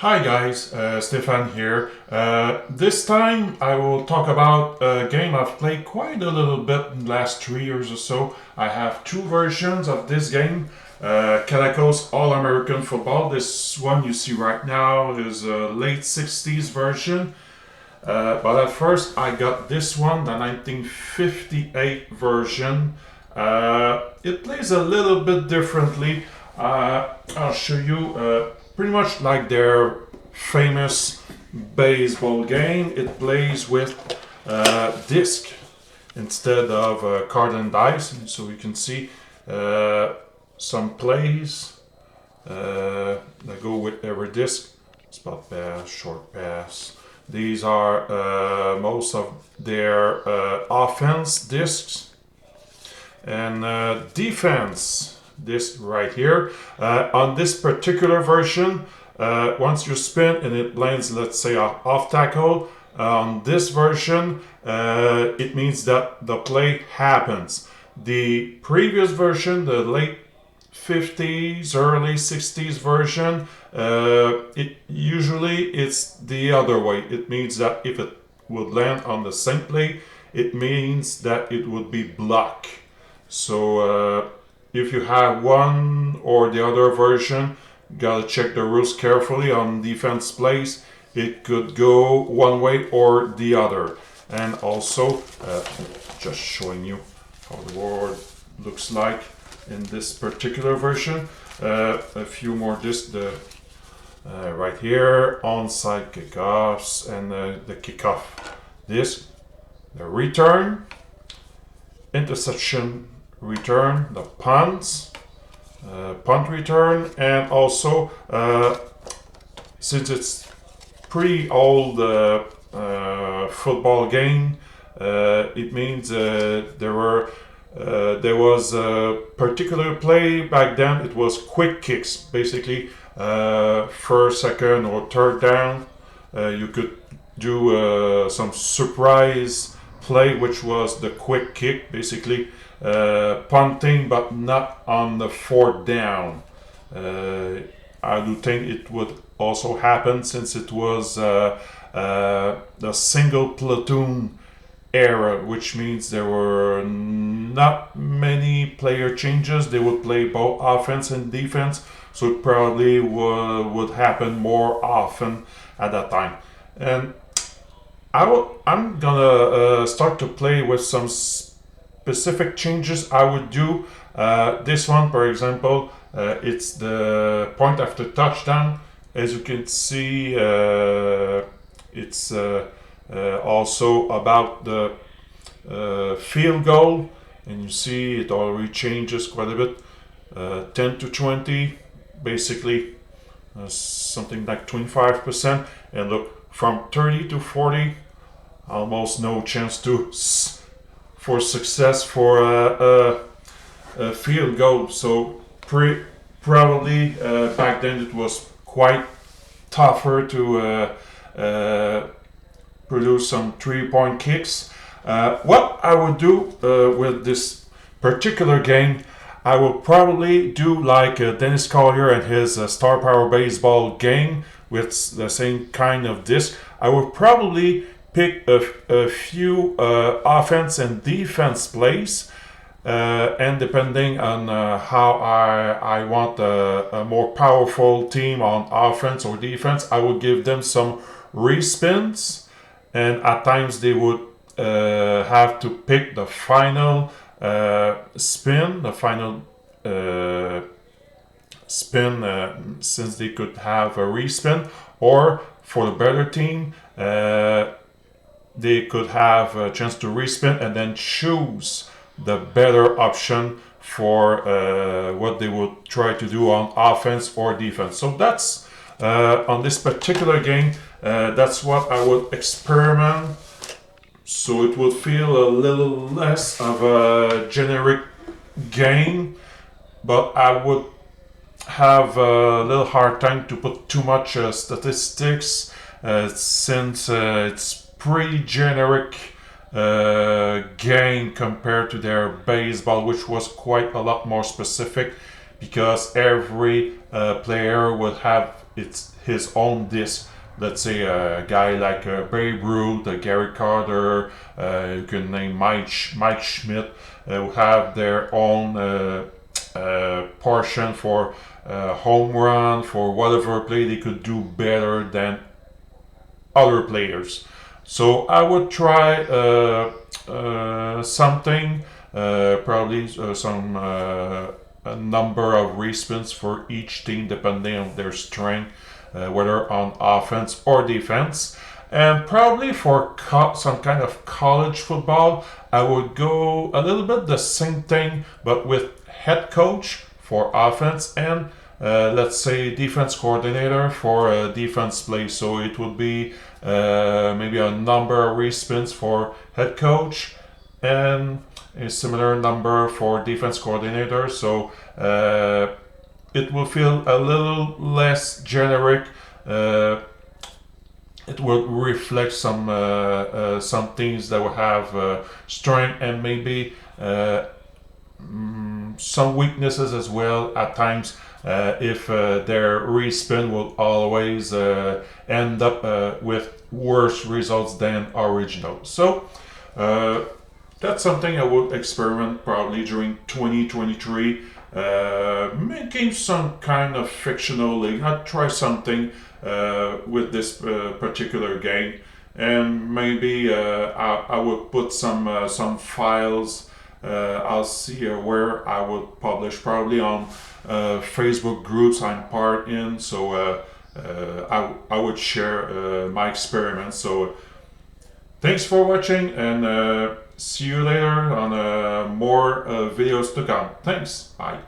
Hi guys, Stefan here. This time I will talk about a game I've played quite a little bit in the last 3 years or so. I have two versions of this game. Cadaco's All-American Football. This one you see right now is a late 60s version. But at first I got this one, the 1958 version. It plays a little bit differently. I'll show you pretty much like their famous baseball game. It plays with disc instead of card and dice. So you can see some plays that go with every disc. Spot pass, short pass. These are most of their offense discs and defense disc right here. On this particular version, once you spin and it lands, let's say, off tackle, on this version, it means that the play happens. The previous version, the late 50s, early 60s version, it's the other way. It means that if it would land on the same play, it means that it would be block. So if you have one or the other version, gotta check the rules carefully on defense plays. It could go one way or the other. And also, just showing you how the board looks like in this particular version. A few more discs, right here, onside kickoffs and the kickoff disc, the return, interception return, the punts, punt return, and also since it's pretty old football game, it means there was a particular play back then. It was quick kicks, basically first, second, or third down. You could do some surprise play, which was the quick kick, basically punting, but not on the fourth down. I do think it would also happen since it was the single platoon era, which means there were not many player changes. They would play both offense and defense, so it probably would happen more often at that time. And I'm gonna start to play with some specific changes I would do. This one, for example, it's the point after touchdown. As you can see, it's also about the field goal, and you see it already changes quite a bit. 10 to 20, basically something like 25%, and look, from 30 to 40, almost no chance for success for a field goal. So probably back then it was quite tougher to produce some 3-point kicks. What I would do with this particular game, I will probably do like Dennis Collier and his Star Power Baseball game with the same kind of disc. I would probably pick a few offense and defense plays, and depending on how I want a more powerful team on offense or defense, I would give them some respins, and at times they would have to pick the final spin, since they could have a respin, or for the better team, they could have a chance to respin and then choose the better option for what they would try to do on offense or defense. So that's on this particular game, that's what I would experiment, so it would feel a little less of a generic game, but I would have a little hard time to put too much statistics, since it's pretty generic game compared to their baseball, which was quite a lot more specific. because every player will have his own disc. Let's say a guy like Babe Ruth, Gary Carter, you can name Mike Schmidt, who have their own portion for home run, for whatever play they could do better than other players. So I would try something, probably some a number of respins for each team depending on their strength, whether on offense or defense. And probably for some kind of college football, I would go a little bit the same thing, but with head coach for offense and let's say defense coordinator for defense play. So it would be maybe a number of respins for head coach and a similar number for defense coordinator. So it will feel a little less generic. It will reflect some things that will have strength and maybe some weaknesses as well at times. If their respin will always end up with worse results than original. So that's something I would experiment probably during 2023, making some kind of fictional league. I'd try something with this particular game, and maybe I would put some files. I'll see where I would publish, probably on Facebook groups I'm part in. So I would share my experiments. So thanks for watching, and see you later on more videos to come. Thanks. Bye.